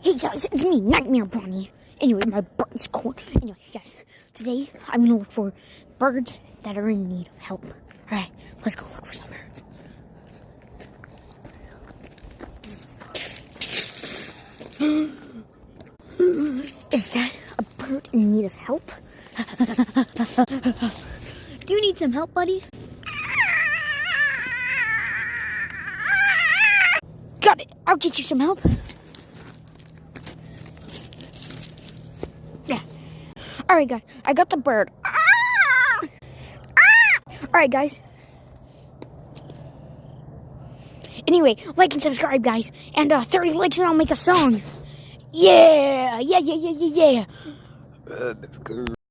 Hey guys, it's me, Nightmare Bunny. Anyway, my bird's cold. Anyway, guys, today I'm gonna look for birds that are in need of help. Alright, let's go look for some birds. Is that a bird in need of help? Do you need some help, buddy? Got it. I'll get you some help. Yeah. Alright, guys. I got the bird. Alright, guys. Anyway, like and subscribe, guys. And 30 likes and I'll make a song. Yeah. Yeah.